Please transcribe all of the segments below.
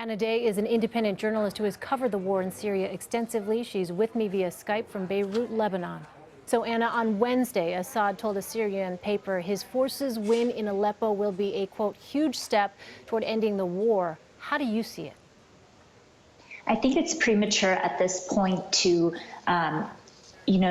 Anna Day is an independent journalist who has covered the war in Syria extensively. She's with me via Skype from Beirut, Lebanon. So, Anna, on Wednesday, Assad told a Syrian paper his forces' win in Aleppo will be a, quote, huge step toward ending the war. How do you see it? I think it's premature at this point to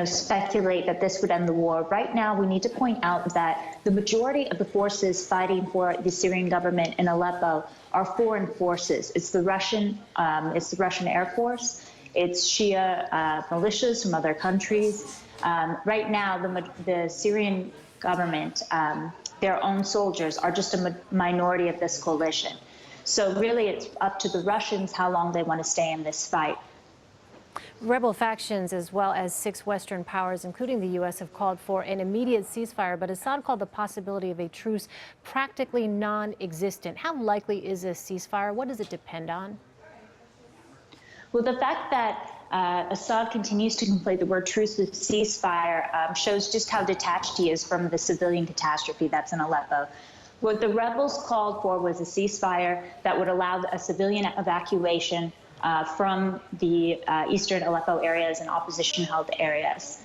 speculate that this would end the war. Right now, we need to point out that the majority of the forces fighting for the Syrian government in Aleppo are foreign forces. It's the Russian Air Force. It's Shia militias from other countries. Right now, the Syrian government, their own soldiers, are just a minority of this coalition. So really, it's up to the Russians how long they want to stay in this fight. Rebel factions, as well as 6 Western powers, including the U.S., have called for an immediate ceasefire, but Assad called the possibility of a truce practically non-existent. How likely is a ceasefire? What does it depend on? Well, the fact that Assad continues to conflate the word truce with ceasefire shows just how detached he is from the civilian catastrophe that's in Aleppo. What the rebels called for was a ceasefire that would allow a civilian evacuation from the eastern Aleppo areas and opposition-held areas.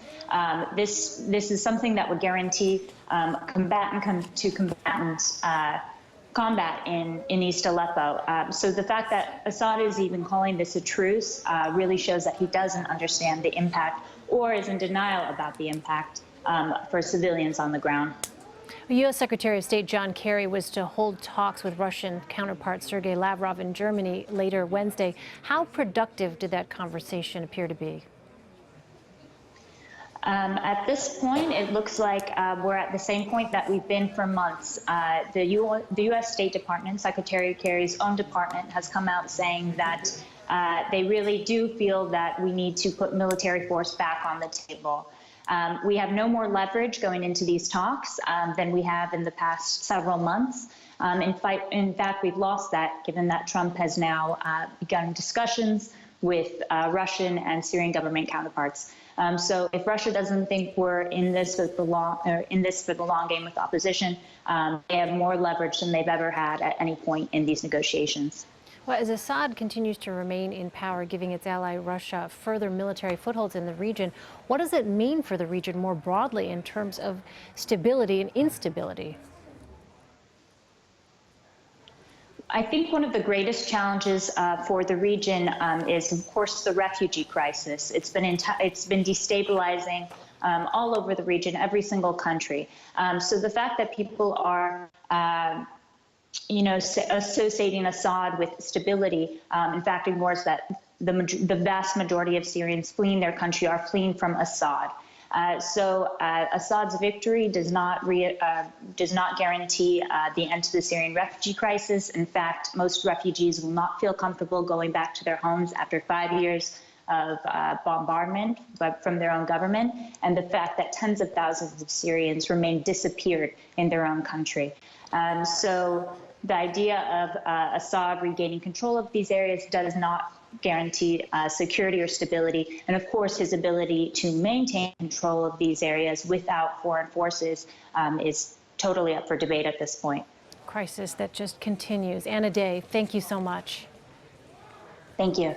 This is something that would guarantee combatant combat in East Aleppo. So the fact that Assad is even calling this a truce really shows that he doesn't understand the impact or is in denial about the impact for civilians on the ground. U.S. Secretary of State John Kerry was to hold talks with Russian counterpart Sergei Lavrov in Germany later Wednesday. How productive did that conversation appear to be? At this point, it looks like we're at the same point that we've been for months. The U.S. State Department, Secretary Kerry's own department, has come out saying that they really do feel that we need to put military force back on the table. We have no more leverage going into these talks than we have in the past several months. In fact, we've lost that, given that Trump has now begun discussions with Russian and Syrian government counterparts. So if Russia doesn't think we're in this for the long game with opposition, they have more leverage than they've ever had at any point in these negotiations. Well, as Assad continues to remain in power, giving its ally Russia further military footholds in the region, what does it mean for the region more broadly in terms of stability and instability? I think one of the greatest challenges for the region is, of course, the refugee crisis. It's been destabilizing all over the region, every single country. So the fact that people are associating Assad with stability, in fact, ignores that the vast majority of Syrians fleeing their country are fleeing from Assad. So Assad's victory does not guarantee the end to the Syrian refugee crisis. In fact, most refugees will not feel comfortable going back to their homes after 5 years of bombardment from their own government, and the fact that tens of thousands of Syrians remain disappeared in their own country. So the idea of Assad regaining control of these areas does not guarantee security or stability. And of course, his ability to maintain control of these areas without foreign forces is totally up for debate at this point. Crisis that just continues. Anna Day, thank you so much. Thank you.